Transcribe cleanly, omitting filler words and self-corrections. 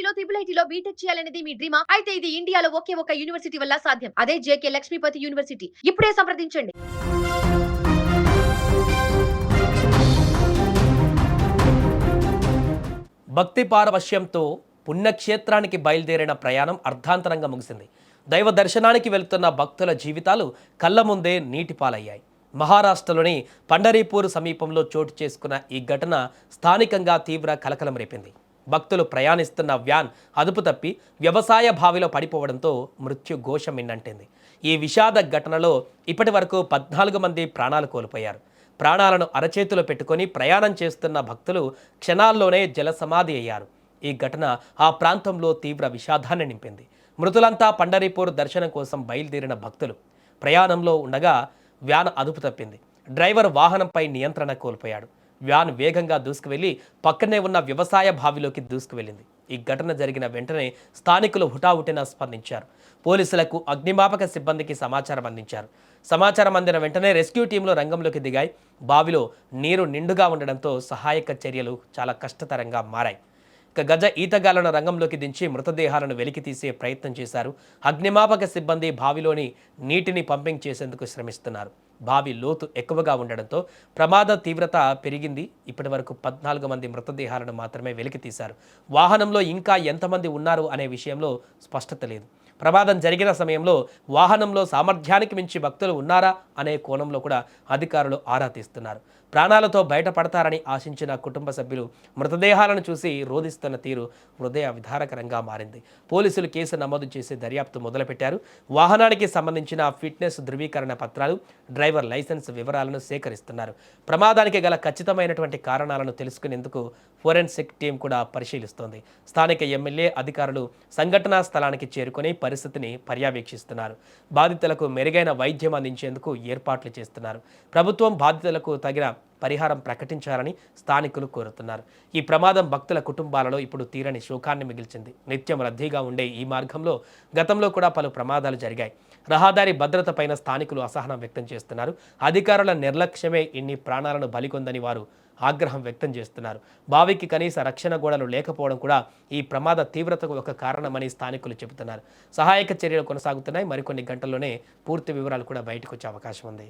లో ట్రిపుల్ ఐటీలో బీటెక్ చేయాలనేది మీ డ్రీమా? అయితే ఇది ఇండియాలో ఒకే ఒక యూనివర్సిటీ వల్ల సాధ్యం. అదే జేకే లక్ష్మీపతి యూనివర్సిటీ. ఇప్పుడే సంప్రదించండి. భక్తి పారవశ్యంతో పుణ్యక్షేత్రానికి బయలుదేరిన ప్రయాణం అర్ధాంతరంగా ముగిసింది. దైవ దర్శనానికి వెళ్తున్న భక్తుల జీవితాలు కళ్ళ ముందే నీటిపాలయ్యాయి. మహారాష్ట్రలోని పండరీపూర్ సమీపంలో చోటు చేసుకున్న ఈ ఘటన స్థానికంగా తీవ్ర కలకలం రేపింది. భక్తులు ప్రయాణిస్తున్న వ్యాన్ అదుపు తప్పి వ్యవసాయ బావిలో పడిపోవడంతో మృత్యు ఘోష మిన్నంటింది. ఈ విషాద ఘటనలో ఇప్పటి వరకు 14 మంది ప్రాణాలు కోల్పోయారు. ప్రాణాలను అరచేతిలో పెట్టుకొని ప్రయాణం చేస్తున్న భక్తులు క్షణాల్లోనే జలసమాధి అయ్యారు. ఈ ఘటన ఆ ప్రాంతంలో తీవ్ర విషాదాన్ని నింపింది. మృతులంతా పండరీపూర్ దర్శనం కోసం బయలుదేరిన భక్తులు. ప్రయాణంలో ఉండగా వ్యాన్ అదుపు తప్పింది. డ్రైవర్ వాహనంపై నియంత్రణ కోల్పోయాడు. వ్యాన్ వేగంగా దూసుకువెళ్లి పక్కనే ఉన్న వ్యవసాయ బావిలోకి దూసుకువెళ్ళింది. ఈ ఘటన జరిగిన వెంటనే స్థానికులు హుటాహుటిన స్పందించారు. పోలీసులకు, అగ్నిమాపక సిబ్బందికి సమాచారం అందించారు. సమాచారం అందిన వెంటనే రెస్క్యూ టీంలు రంగంలోకి దిగాయి. బావిలో నీరు నిండుగా ఉండడంతో సహాయక చర్యలు చాలా కష్టతరంగా మారాయి. గజ ఈతగాళ్లను రంగంలోకి దించి మృతదేహాలను వెలికి తీసే ప్రయత్నం చేశారు. అగ్నిమాపక సిబ్బంది బావిలోని నీటిని పంపింగ్ చేసేందుకు శ్రమిస్తున్నారు. బావి లోతు ఎక్కువగా ఉండడంతో ప్రమాద తీవ్రత పెరిగింది. ఇప్పటి వరకు 14 మంది మృతదేహాలను మాత్రమే వెలికి తీశారు. వాహనంలో ఇంకా ఎంతమంది ఉన్నారు అనే విషయంలో స్పష్టత లేదు. ప్రమాదం జరిగిన సమయంలో వాహనంలో సామర్థ్యానికి మించి భక్తులు ఉన్నారా అనే కోణంలో కూడా అధికారులు ఆరా తీస్తున్నారు. ప్రాణాలతో బయటపడతారని ఆశించిన కుటుంబ సభ్యులు మృతదేహాలను చూసి రోధిస్తున్న తీరు హృదయ విదారకరంగా మారింది. పోలీసులు కేసు నమోదు చేసి దర్యాప్తు మొదలుపెట్టారు. వాహనానికి సంబంధించిన ఫిట్నెస్ ధృవీకరణ పత్రాలు, డ్రైవర్ లైసెన్స్ వివరాలను సేకరిస్తున్నారు. ప్రమాదానికి గల ఖచ్చితమైనటువంటి కారణాలను తెలుసుకునేందుకు ఫోరెన్సిక్ టీం కూడా పరిశీలిస్తోంది. స్థానిక ఎమ్మెల్యే, అధికారులు సంఘటనా స్థలానికి చేరుకొని పరిస్థితిని పర్యవేక్షిస్తున్నారు. బాధితులకు మెరుగైన వైద్యం అందించేందుకు ఏర్పాట్లు చేస్తున్నారు. ప్రభుత్వం బాధితులకు తగిన పరిహారం ప్రకటించాలని స్థానికులు కోరుతున్నారు. ఈ ప్రమాదం భక్తుల కుటుంబాలలో ఇప్పుడు తీరని శోకాన్ని మిగిల్చింది. నిత్యం రద్దీగా ఉండే ఈ మార్గంలో గతంలో కూడా పలు ప్రమాదాలు జరిగాయి. రహదారి భద్రతపైన స్థానికులు అసహనం వ్యక్తం చేస్తున్నారు. అధికారుల నిర్లక్ష్యమే ఇన్ని ప్రాణాలను బలికొందని వారు ఆగ్రహం వ్యక్తం చేస్తున్నారు. బావికి కనీస రక్షణ గోడలు లేకపోవడం కూడా ఈ ప్రమాద తీవ్రతకు ఒక కారణమని స్థానికులు చెబుతున్నారు. సహాయక చర్యలు కొనసాగుతున్నాయి. మరికొన్ని గంటల్లోనే పూర్తి వివరాలు కూడా బయటకు వచ్చే అవకాశం ఉంది.